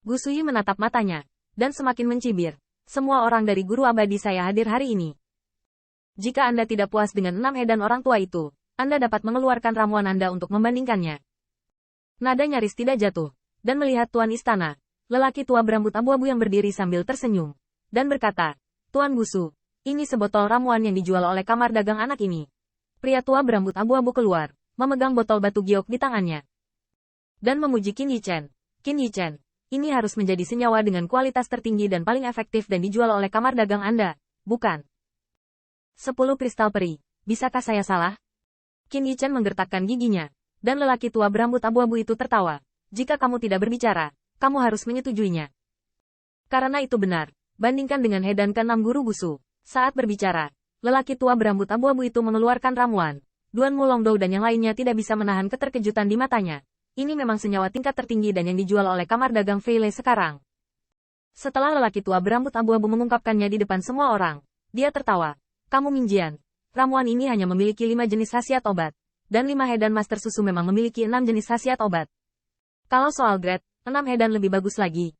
Gu Sui menatap matanya, dan semakin mencibir. Semua orang dari guru abadi saya hadir hari ini. Jika Anda tidak puas dengan 6 edan orang tua itu, Anda dapat mengeluarkan ramuan Anda untuk membandingkannya. Nada nyaris tidak jatuh, dan melihat Tuan Istana, lelaki tua berambut abu-abu yang berdiri sambil tersenyum, dan berkata, Tuan Gusu, ini sebotol ramuan yang dijual oleh kamar dagang anak ini. Pria tua berambut abu-abu keluar, memegang botol batu giok di tangannya. Dan memuji Qin Yichen. Qin Yichen, ini harus menjadi senyawa dengan kualitas tertinggi dan paling efektif dan dijual oleh kamar dagang Anda, bukan? 10 kristal peri, bisakah saya salah? Qin Yichen menggertakkan giginya, dan lelaki tua berambut abu-abu itu tertawa. Jika kamu tidak berbicara, kamu harus menyetujuinya. Karena itu benar, bandingkan dengan hedan ke-6 guru Gusu. Saat berbicara, lelaki tua berambut abu-abu itu mengeluarkan ramuan. Duan Mulongdou dan yang lainnya tidak bisa menahan keterkejutan di matanya. Ini memang senyawa tingkat tertinggi dan yang dijual oleh kamar dagang Fei Lei sekarang. Setelah lelaki tua berambut abu-abu mengungkapkannya di depan semua orang, dia tertawa. Kamu Minjian, ramuan ini hanya memiliki 5 jenis khasiat obat, dan 5 hedan master susu memang memiliki 6 jenis khasiat obat. Kalau soal grade, 6 hedan lebih bagus lagi.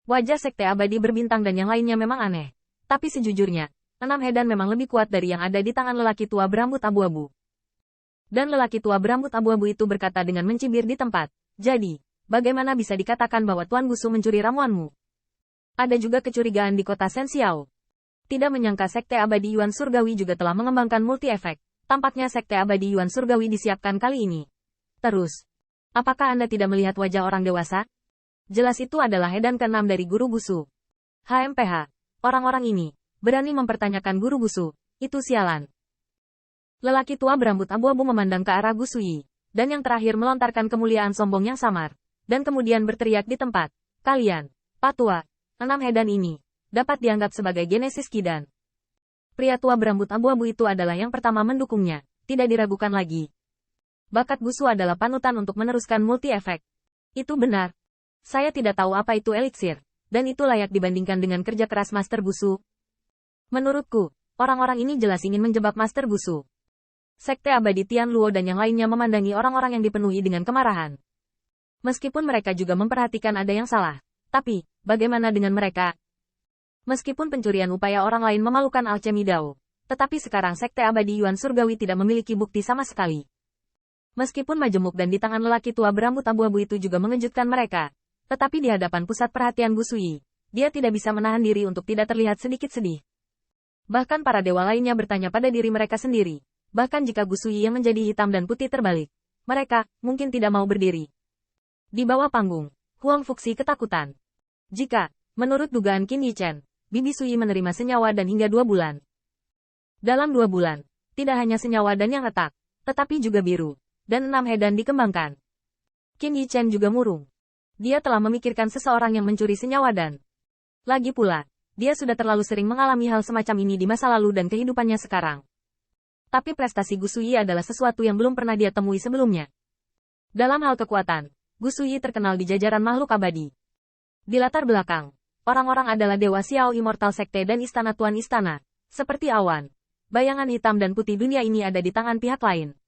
Wajah sekte abadi berbintang dan yang lainnya memang aneh. Tapi sejujurnya, 6 hedan memang lebih kuat dari yang ada di tangan lelaki tua berambut abu-abu. Dan lelaki tua berambut abu-abu itu berkata dengan mencibir di tempat. Jadi, bagaimana bisa dikatakan bahwa Tuan Gusu mencuri ramuanmu? Ada juga kecurigaan di kota Senxiao. Tidak menyangka sekte abadi Yuan Surgawi juga telah mengembangkan multi-efek. Tampaknya sekte abadi Yuan Surgawi disiapkan kali ini. Terus, apakah Anda tidak melihat wajah orang dewasa? Jelas itu adalah hedan ke-6 dari guru Gusu. HMPH, orang-orang ini berani mempertanyakan guru Gusu, itu sialan. Lelaki tua berambut abu-abu memandang ke arah Gu Sui, dan yang terakhir melontarkan kemuliaan sombong yang samar, dan kemudian berteriak di tempat, kalian, Pak Tua, 6 hedan ini, dapat dianggap sebagai genesis Kidan. Pria tua berambut abu-abu itu adalah yang pertama mendukungnya, tidak diragukan lagi. Bakat Gusu adalah panutan untuk meneruskan multi-efek. Itu benar. Saya tidak tahu apa itu eliksir, dan itu layak dibandingkan dengan kerja keras Master Gusu. Menurutku, orang-orang ini jelas ingin menjebak Master Gusu. Sekte abadi Tian Luo dan yang lainnya memandangi orang-orang yang dipenuhi dengan kemarahan. Meskipun mereka juga memperhatikan ada yang salah, tapi, bagaimana dengan mereka? Meskipun pencurian upaya orang lain memalukan alchemy Dao, tetapi sekarang sekte abadi Yuan Surgawi tidak memiliki bukti sama sekali. Meskipun majemuk dan di tangan lelaki tua berambut abu-abu itu juga mengejutkan mereka, tetapi di hadapan pusat perhatian Gu Sui, dia tidak bisa menahan diri untuk tidak terlihat sedikit sedih. Bahkan para dewa lainnya bertanya pada diri mereka sendiri. Bahkan jika Gu Sui yang menjadi hitam dan putih terbalik, mereka mungkin tidak mau berdiri. Di bawah panggung, Huang Fuxi ketakutan. Jika, menurut dugaan Qin Yichen, Bibi Sui menerima senyawa dan hingga 2 bulan. Dalam 2 bulan, tidak hanya senyawa dan yang retak, tetapi juga biru, dan 6 hedan dikembangkan. Qin Yichen juga murung. Dia telah memikirkan seseorang yang mencuri senyawa dan lagi pula, dia sudah terlalu sering mengalami hal semacam ini di masa lalu dan kehidupannya sekarang. Tapi prestasi Gu Sui adalah sesuatu yang belum pernah dia temui sebelumnya. Dalam hal kekuatan, Gu Sui terkenal di jajaran makhluk abadi. Di latar belakang, orang-orang adalah Dewa Xiao Immortal Sekte dan Istana Tuan Istana. Seperti awan, bayangan hitam dan putih dunia ini ada di tangan pihak lain.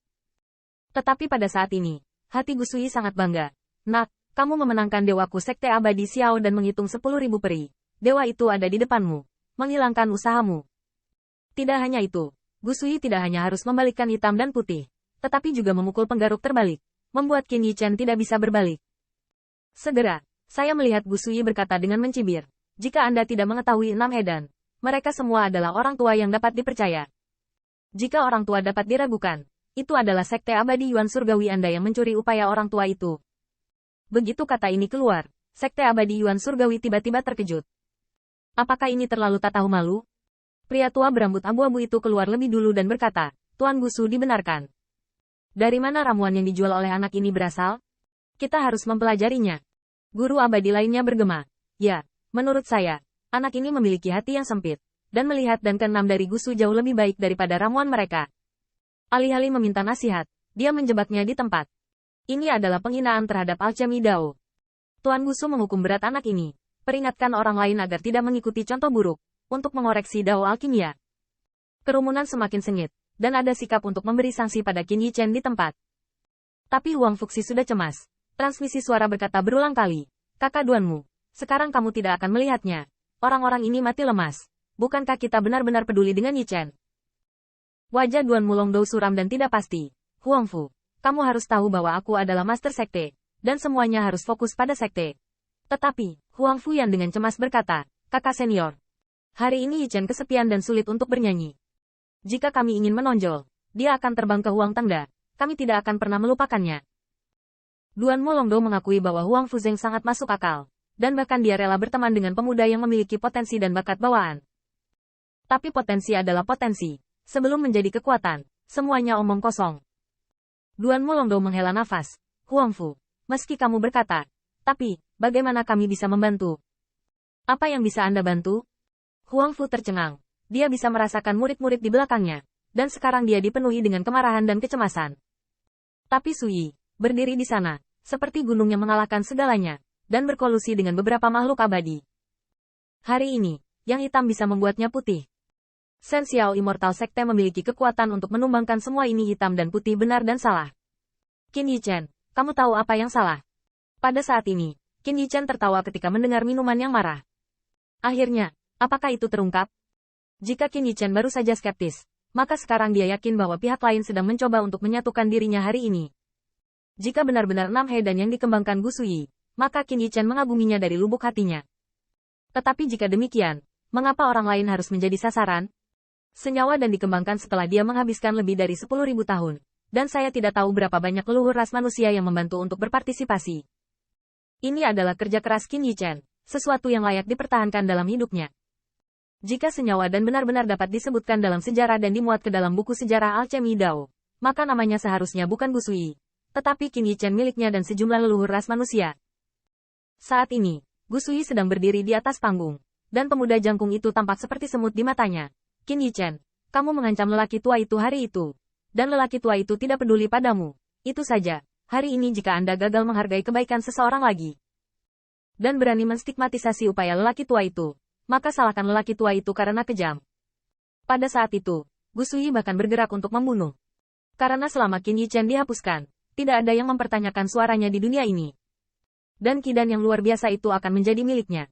Tetapi pada saat ini, hati Gu Sui sangat bangga. Nak, kamu memenangkan dewaku Sekte Abadi Xiao dan menghitung 10.000 peri. Dewa itu ada di depanmu, menghilangkan usahamu. Tidak hanya itu, Gu Sui tidak hanya harus membalikkan hitam dan putih, tetapi juga memukul penggaruk terbalik, membuat Qin Yichen tidak bisa berbalik. Segera, saya melihat Gu Sui berkata dengan mencibir, jika Anda tidak mengetahui 6 hedan, mereka semua adalah orang tua yang dapat dipercaya. Jika orang tua dapat diragukan, itu adalah Sekte Abadi Yuan Surgawi Anda yang mencuri upaya orang tua itu. Begitu kata ini keluar, Sekte Abadi Yuan Surgawi tiba-tiba terkejut. Apakah ini terlalu tak tahu malu? Pria tua berambut abu-abu itu keluar lebih dulu dan berkata, Tuan Gusu dibenarkan. Dari mana ramuan yang dijual oleh anak ini berasal? Kita harus mempelajarinya. Guru abadi lainnya bergema. Ya, menurut saya, anak ini memiliki hati yang sempit, dan melihat dan keenam dari Gusu jauh lebih baik daripada ramuan mereka. Alih-alih meminta nasihat, dia menjebaknya di tempat. Ini adalah penghinaan terhadap alchemy Dao. Tuan Gusu menghukum berat anak ini. Peringatkan orang lain agar tidak mengikuti contoh buruk, untuk mengoreksi Dao alkimia. Kerumunan semakin sengit, dan ada sikap untuk memberi sanksi pada Qin Yichen di tempat. Tapi Huang Fuxi sudah cemas. Transmisi suara berkata berulang kali, kakak duanmu, Sekarang kamu tidak akan melihatnya. Orang-orang ini mati lemas. Bukankah kita benar-benar peduli dengan Yi Chen? Wajah Duan Mulongdou suram dan tidak pasti. Huangfu, kamu harus tahu bahwa aku adalah Master Sekte, dan semuanya harus fokus pada Sekte. Tetapi, Huangfu yang dengan cemas berkata, kakak senior. Hari ini Yi Chen kesepian dan sulit untuk bernyanyi. Jika kami ingin menonjol, dia akan terbang ke Huang Tengda. Kami tidak akan pernah melupakannya. Duan Mulongdou mengakui bahwa Huang Fuzeng sangat masuk akal, dan bahkan dia rela berteman dengan pemuda yang memiliki potensi dan bakat bawaan. Tapi potensi adalah potensi. Sebelum menjadi kekuatan, semuanya omong kosong. Duan Mulongdou menghela nafas. Huangfu, meski kamu berkata, tapi, bagaimana kami bisa membantu? Apa yang bisa Anda bantu? Huangfu tercengang. Dia bisa merasakan murid-murid di belakangnya, dan sekarang dia dipenuhi dengan kemarahan dan kecemasan. Tapi Sui, berdiri di sana, seperti gunung yang mengalahkan segalanya, dan berkolusi dengan beberapa makhluk abadi. Hari ini, yang hitam bisa membuatnya putih. Shen Xiao Immortal Sekte memiliki kekuatan untuk menumbangkan semua ini hitam dan putih benar dan salah. Qin Yi Chen, kamu tahu apa yang salah? Pada saat ini, Qin Yi Chen tertawa ketika mendengar minuman yang marah. Akhirnya, apakah itu terungkap? Jika Qin Yi Chen baru saja skeptis, maka sekarang dia yakin bahwa pihak lain sedang mencoba untuk menyatukan dirinya hari ini. Jika benar-benar 6 Hedan yang dikembangkan Gu Suyi, maka Qin Yi Chen mengaguminya dari lubuk hatinya. Tetapi jika demikian, mengapa orang lain harus menjadi sasaran? Senyawa dan dikembangkan setelah dia menghabiskan lebih dari 10.000 tahun, dan saya tidak tahu berapa banyak leluhur ras manusia yang membantu untuk berpartisipasi. Ini adalah kerja keras Qin Yi Chen, sesuatu yang layak dipertahankan dalam hidupnya. Jika senyawa dan benar-benar dapat disebutkan dalam sejarah dan dimuat ke dalam buku sejarah alchemy Dao, maka namanya seharusnya bukan Gu Sui, tetapi Qin Yi Chen miliknya dan sejumlah leluhur ras manusia. Saat ini, Gu Sui sedang berdiri di atas panggung, dan pemuda jangkung itu tampak seperti semut di matanya. Qin Yi Chen, kamu mengancam lelaki tua itu hari itu, dan lelaki tua itu tidak peduli padamu. Itu saja, hari ini jika Anda gagal menghargai kebaikan seseorang lagi, dan berani menstigmatisasi upaya lelaki tua itu, maka salahkan lelaki tua itu karena kejam. Pada saat itu, Gu Sui bahkan bergerak untuk membunuh. Karena selama Qin Yi Chen dihapuskan, tidak ada yang mempertanyakan suaranya di dunia ini. Dan kidan yang luar biasa itu akan menjadi miliknya.